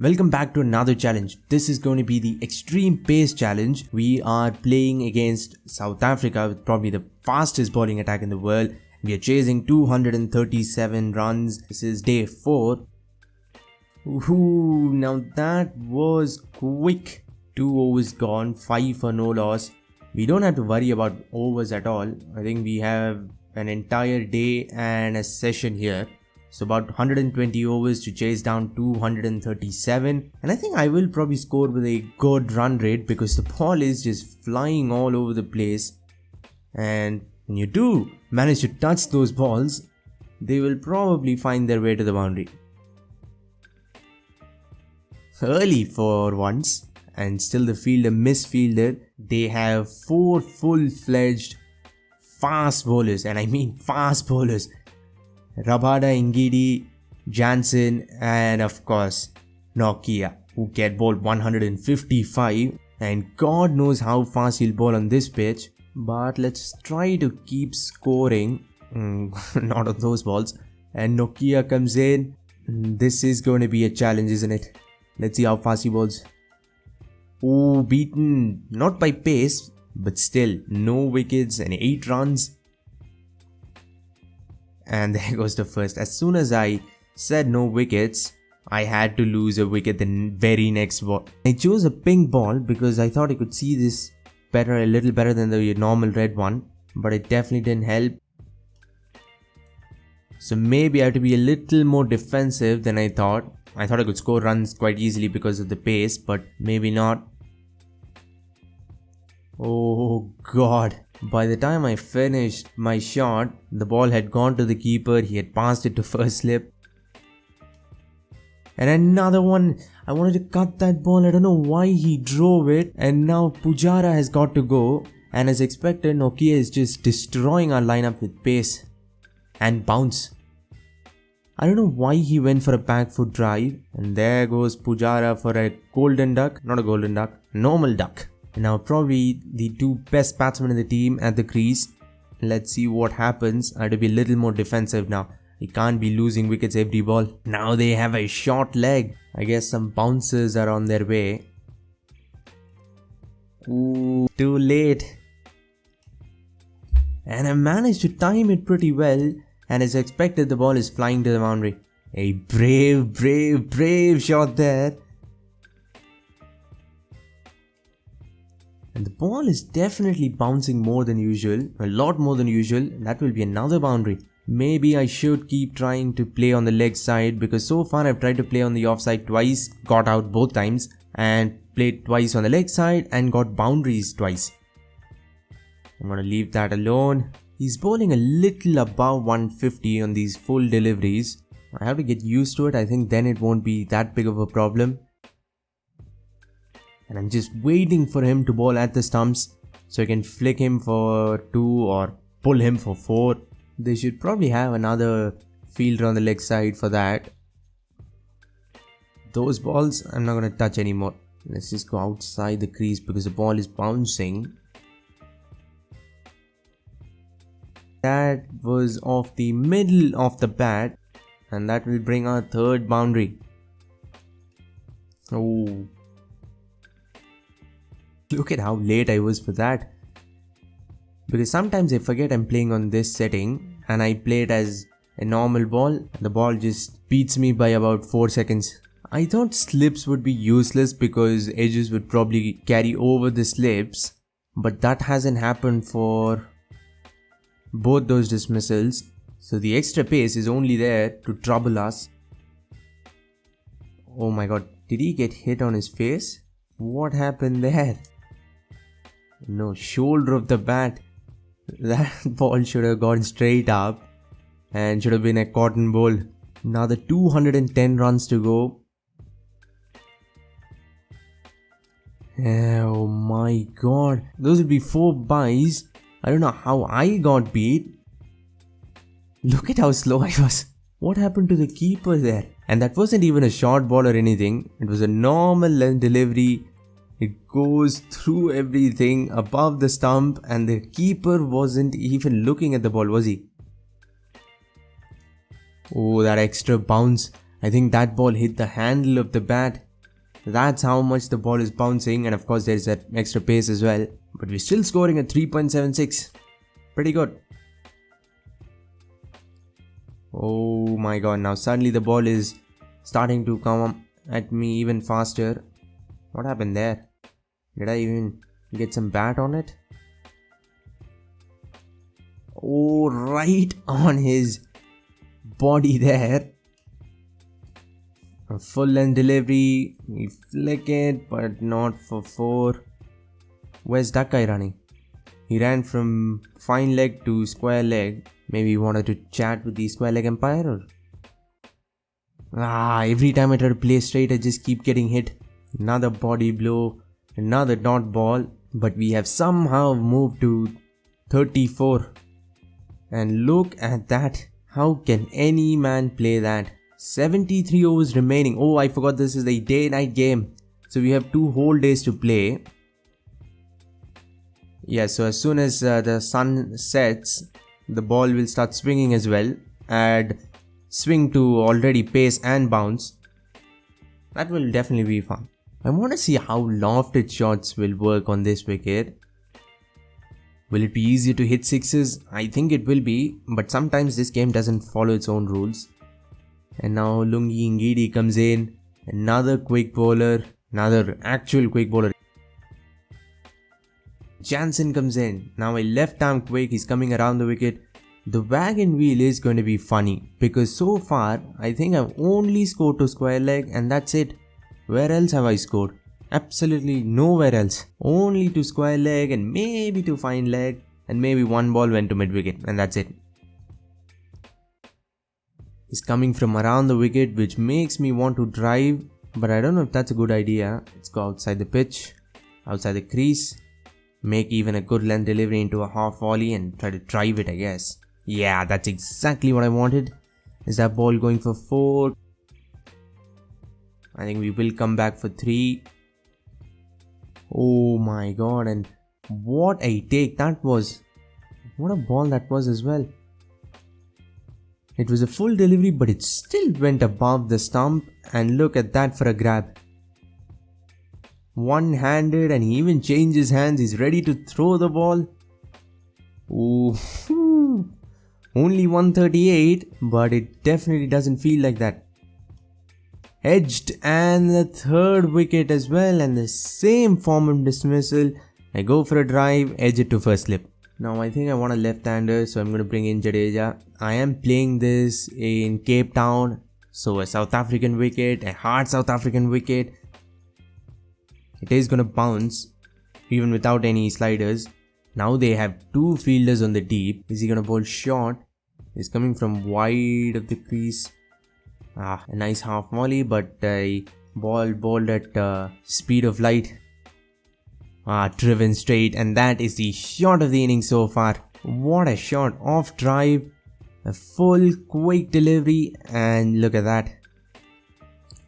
Welcome back to another challenge. This is going to be the extreme pace challenge. We are playing against South Africa with probably the fastest bowling attack in the world. We are chasing 237 runs. This is day 4. Ooh, now that was quick. 2 overs gone, 5 for no loss. We don't have to worry about overs at all. I think we have an entire day and a session here. So about 120 overs to chase down 237, and I think I will probably score with a good run rate because the ball is just flying all over the place, and when you do manage to touch those balls, they will probably find their way to the boundary. Early for once, and still the fielder misfielded. They have 4 full-fledged fast bowlers, and I mean fast bowlers. Rabada, Ngidi, Jansen, and of course Nokia, who can bowl 155, and God knows how fast he'll bowl on this pitch. But let's try to keep scoring. Not on those balls. And Nokia comes in. This is going to be a challenge, isn't it? Let's see how fast he bowls. Oh, beaten not by pace, but still no wickets and 8 runs. And there goes the first. As soon as I said no wickets, I had to lose a wicket the very next ball. I chose a pink ball because I thought I could see this better, a little better than the normal red one, but it definitely didn't help. So maybe I have to be a little more defensive than I thought. I thought I could score runs quite easily because of the pace, but maybe not. Oh God. By the time I finished my shot, the ball had gone to the keeper. He had passed it to first slip. And another one. I wanted to cut that ball. I don't know why he drove it. And now Pujara has got to go. And as expected, Nokia is just destroying our lineup with pace and bounce. I don't know why he went for a back foot drive. And there goes Pujara for a golden duck. Not a golden duck. Normal duck. Now probably the 2 best batsmen in the team at the crease. Let's see what happens. I have to be a little more defensive now. I can't be losing wickets every ball. Now they have a short leg. I guess some bouncers are on their way. Ooh, too late. And I managed to time it pretty well. And as expected, the ball is flying to the boundary. A brave shot there. And the ball is definitely bouncing more than usual, a lot more than usual. That will be another boundary. Maybe I should keep trying to play on the leg side because so far I've tried to play on the offside twice, got out both times, and played twice on the leg side and got boundaries twice. I'm gonna leave that alone. He's bowling a little above 150 on these full deliveries. I have to get used to it. I think then it won't be that big of a problem. And I'm just waiting for him to bowl at the stumps so I can flick him for 2 or pull him for 4. They should probably have another fielder on the leg side for that. Those balls I'm not going to touch anymore. Let's just go outside the crease because the ball is bouncing. That was off the middle of the bat, and that will bring our 3rd boundary. Oh. Look at how late I was for that. Because sometimes I forget I'm playing on this setting and I play it as a normal ball. The ball just beats me by about 4 seconds. I thought slips would be useless because edges would probably carry over the slips. But that hasn't happened for both those dismissals. So the extra pace is only there to trouble us. Oh my God. Did he get hit on his face? What happened there? No, shoulder of the bat. That ball should have gone straight up and should have been a cotton ball. Now the 210 runs to go. Oh my God. Those would be 4 byes. I don't know how I got beat. Look at how slow I was. What happened to the keeper there? And that wasn't even a short ball or anything. It was a normal length delivery. It goes through everything above the stump, and the keeper wasn't even looking at the ball, was he? Oh, that extra bounce. I think that ball hit the handle of the bat. That's how much the ball is bouncing, and of course there's that extra pace as well. But we're still scoring at 3.76. Pretty good. Oh my god, now suddenly the ball is starting to come at me even faster. What happened there? Did I even get some bat on it? Oh, right on his body there. A full length delivery. We flick it, but not for 4. Where's that guy running? He ran from fine leg to square leg. Maybe he wanted to chat with the square leg umpire, or... every time I try to play straight, I just keep getting hit. Another body blow. Another dot ball. But we have somehow moved to 34. And look at that. How can any man play that? 73 overs remaining. Oh, I forgot this is a day-night game. So we have 2 whole days to play. Yeah, so as soon as the sun sets, the ball will start swinging as well. Add swing to already pace and bounce. That will definitely be fun. I want to see how lofted shots will work on this wicket. Will it be easier to hit sixes? I think it will be, but sometimes this game doesn't follow its own rules. And now Lungi Ngidi comes in. Another quick bowler. Another actual quick bowler. Jansen comes in. Now a left arm quick. He's coming around the wicket. The wagon wheel is going to be funny, because so far I think I've only scored to square leg and that's it. Where else have I scored? Absolutely nowhere else. Only to square leg and maybe to fine leg, and maybe one ball went to mid wicket and that's it. He's coming from around the wicket, which makes me want to drive, but I don't know if that's a good idea. Let's go outside the pitch, outside the crease, make even a good length delivery into a half volley and try to drive it, I guess. Yeah, that's exactly what I wanted. Is that ball going for 4? I think we will come back for 3. Oh my god, and what a take that was. What a ball that was as well. It was a full delivery, but it still went above the stump, and look at that for a grab. One-handed, and he even changed his hands. He's ready to throw the ball. Ooh, only 138, but it definitely doesn't feel like that. Edged, and the 3rd wicket as well, and the same form of dismissal. I go for a drive, edge it to first slip. Now I think I want a left-hander, so I'm going to bring in Jadeja. I am playing this in Cape Town, so a South African wicket, a hard South African wicket. It is going to bounce, even without any sliders. Now they have 2 fielders on the deep. Is he going to bowl short? He's coming from wide of the crease. A nice half volley, but a ball bowled at speed of light. Driven straight, and that is the shot of the inning so far. What a shot. Off drive, a full quick delivery, and look at that.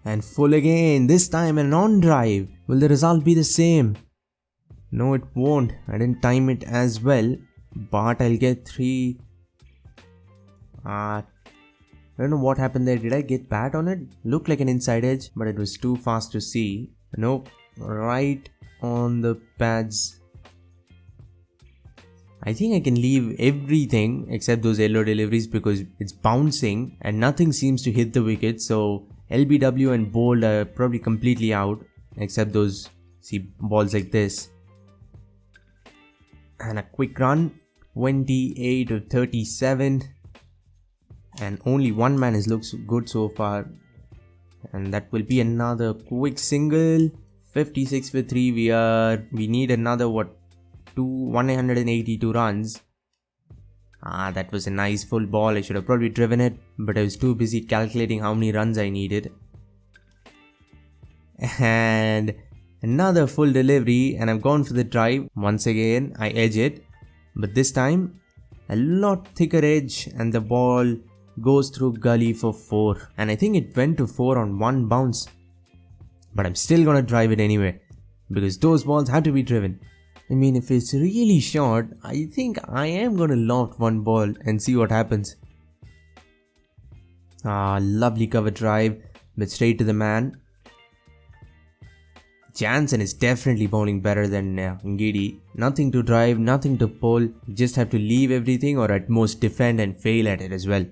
And full again, this time an on drive. Will the result be the same? No, it won't. I didn't time it as well, but I'll get 3. I don't know what happened there. Did I get bat on it? Looked like an inside edge, but it was too fast to see. Nope, right on the pads. I think I can leave everything except those yellow deliveries because it's bouncing and nothing seems to hit the wicket. So LBW and bowled are probably completely out except those, see, balls like this. And a quick run, 28 to 37. And only one man looks good so far, and that will be another quick single. 56 for 3. We need another 182 runs. That was a nice full ball. I should have probably driven it, but I was too busy calculating how many runs I needed. And another full delivery, and I've gone for the drive. Once again I edge it, but this time a lot thicker edge, and the ball goes through gully for 4, and I think it went to 4 on 1 bounce, but I'm still gonna drive it anyway because those balls had to be driven. I mean, if it's really short, I think I am gonna loft one ball and see what happens. Lovely cover drive, but straight to the man. Jansen is definitely bowling better than Ngidi. Nothing to drive, nothing to pull. You just have to leave everything or at most defend and fail at it as well.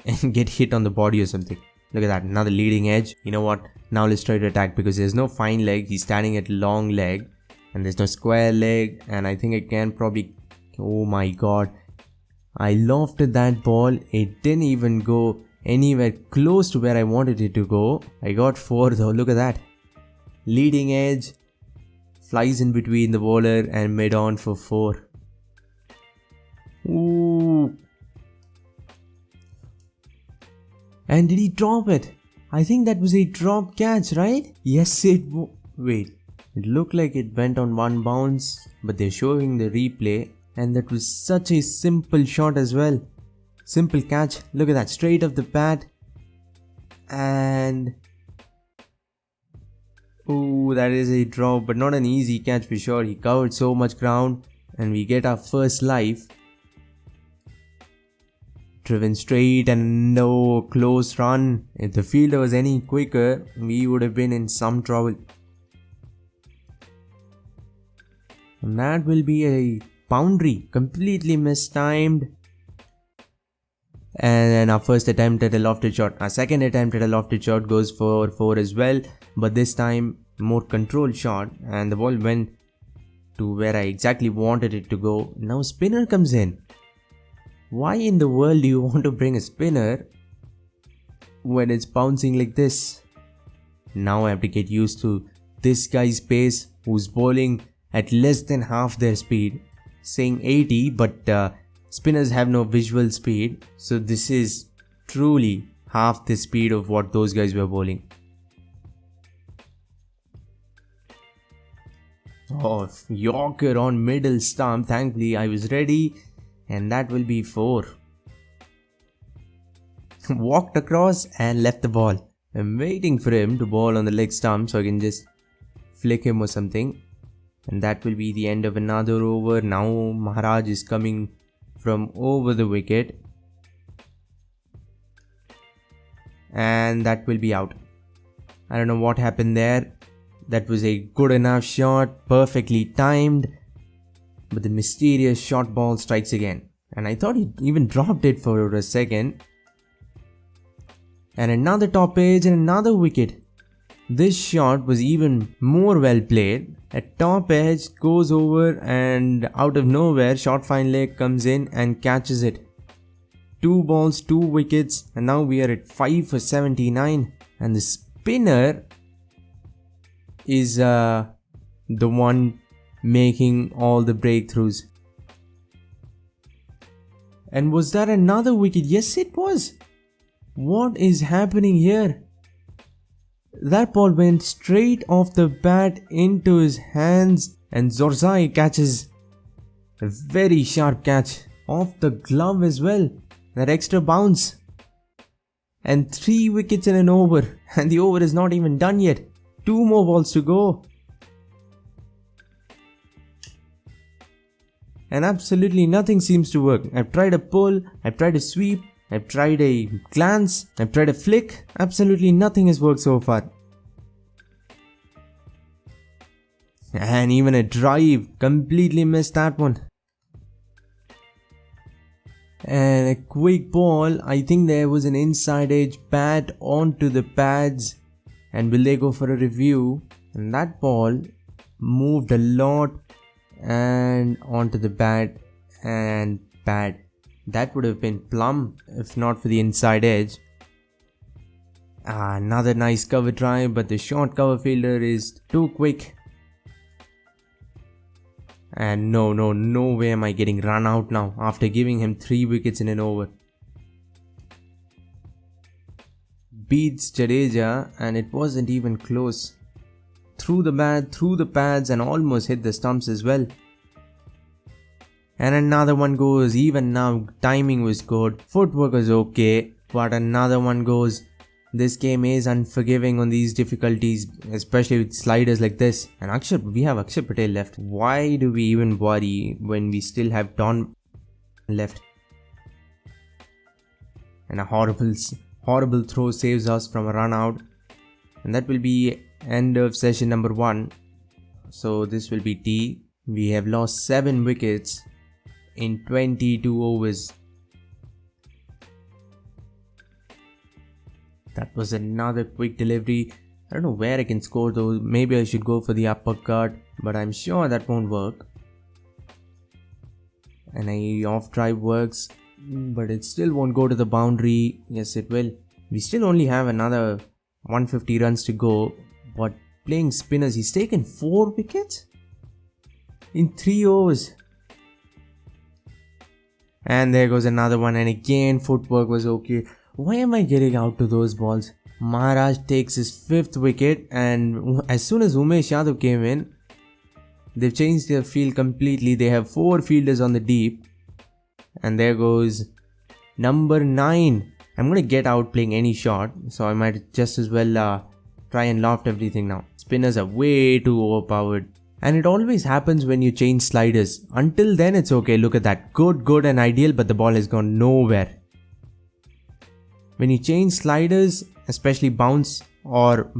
And get hit on the body or something. Look at that, another leading edge. You know what? Now let's try to attack because there's no fine leg. He's standing at long leg. And there's no square leg. And I think I can probably... Oh my god. I lofted that ball. It didn't even go anywhere close to where I wanted it to go. I got 4 though. Look at that. Leading edge. Flies in between the bowler and mid on for 4. Ooh. And did he drop it? I think that was a drop catch, right? Yes, wait. It looked like it went on one bounce, but they're showing the replay. And that was such a simple shot as well. Simple catch. Look at that. Straight off the bat. And... ooh, that is a drop, but not an easy catch for sure. He covered so much ground. And we get our first life. Driven straight and no close run. If the fielder was any quicker, we would have been in some trouble. And that will be a boundary. Completely mistimed. And then our first attempt at a lofted shot. Our second attempt at a lofted shot goes for 4 as well. But this time, more controlled shot. And the ball went to where I exactly wanted it to go. Now spinner comes in. Why in the world do you want to bring a spinner when it's bouncing like this? Now I have to get used to this guy's pace who's bowling at less than half their speed. Saying 80, but spinners have no visual speed. So this is truly half the speed of what those guys were bowling. Oh, Yorker on middle stump. Thankfully I was ready. And that will be 4. Walked across and left the ball. I'm waiting for him to bowl on the leg stump so I can just flick him or something. And that will be the end of another over. Now Maharaj is coming from over the wicket. And that will be out. I don't know what happened there. That was a good enough shot. Perfectly timed. But the mysterious short ball strikes again. And I thought he even dropped it for a second. And another top edge and another wicket. This shot was even more well played. A top edge goes over and out of nowhere short fine leg comes in and catches it. 2 balls, 2 wickets, and now we are at 5 for 79. And the spinner is the one making all the breakthroughs. And was that another wicket? Yes, it was. What is happening here? That ball went straight off the bat into his hands, and Zorzai catches a very sharp catch off the glove as well. That extra bounce. And 3 wickets in an over, and the over is not even done yet. 2 more balls to go. And absolutely nothing seems to work. I've tried a pull, I've tried a sweep, I've tried a glance, I've tried a flick. Absolutely nothing has worked so far. And even a drive, completely missed that one. And a quick ball, I think there was an inside edge bat onto the pads. And will they go for a review? And that ball moved a lot and onto the bat and pad. That would have been plumb if not for the inside edge. Another nice cover drive, but the short cover fielder is too quick. And no way am I getting run out now after giving him 3 wickets in an over. Beats Jadeja, and it wasn't even close. Through the bat, through the pads, and almost hit the stumps as well. And another one goes. Even now timing was good, footwork was okay, but another one goes. This game is unforgiving on these difficulties, especially with sliders like this. And we have Akshar Patel left. Why do we even worry when we still have Don left? And a horrible throw saves us from a run out. And that will be End of session number 1. So this will be T. We have lost 7 wickets in 22 overs. That was another quick delivery. I don't know where I can score though. Maybe I should go for the uppercut, but I'm sure that won't work. And a off drive works, but it still won't go to the boundary. Yes, it will. We still only have another 150 runs to go, but playing spinners, he's taken 4 wickets in 3 overs. And there goes another one, and again footwork was okay. Why am I getting out to those balls? Maharaj takes his 5th wicket, and as soon as Umesh Yadav came in, they've changed their field completely. They have 4 fielders on the deep. And there goes number 9. I'm going to get out playing any shot, so I might just as well try and loft everything now. Spinners are way too overpowered. And it always happens when you change sliders. Until then it's okay, look at that. Good and ideal, but the ball has gone nowhere. When you change sliders, especially bounce or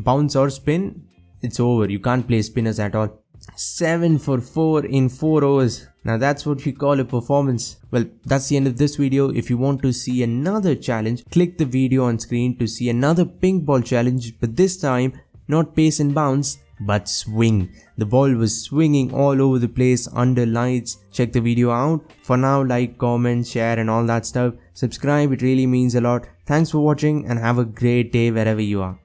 spin, it's over. You can't play spinners at all. 7 for 4 in 4 overs. Now that's what we call a performance. Well, that's the end of this video. If you want to see another challenge, click the video on screen to see another pink ball challenge, but this time not pace and bounce, but swing. The ball was swinging all over the place under lights. Check the video out. For now, like, comment, share and all that stuff. Subscribe, it really means a lot. Thanks for watching and have a great day wherever you are.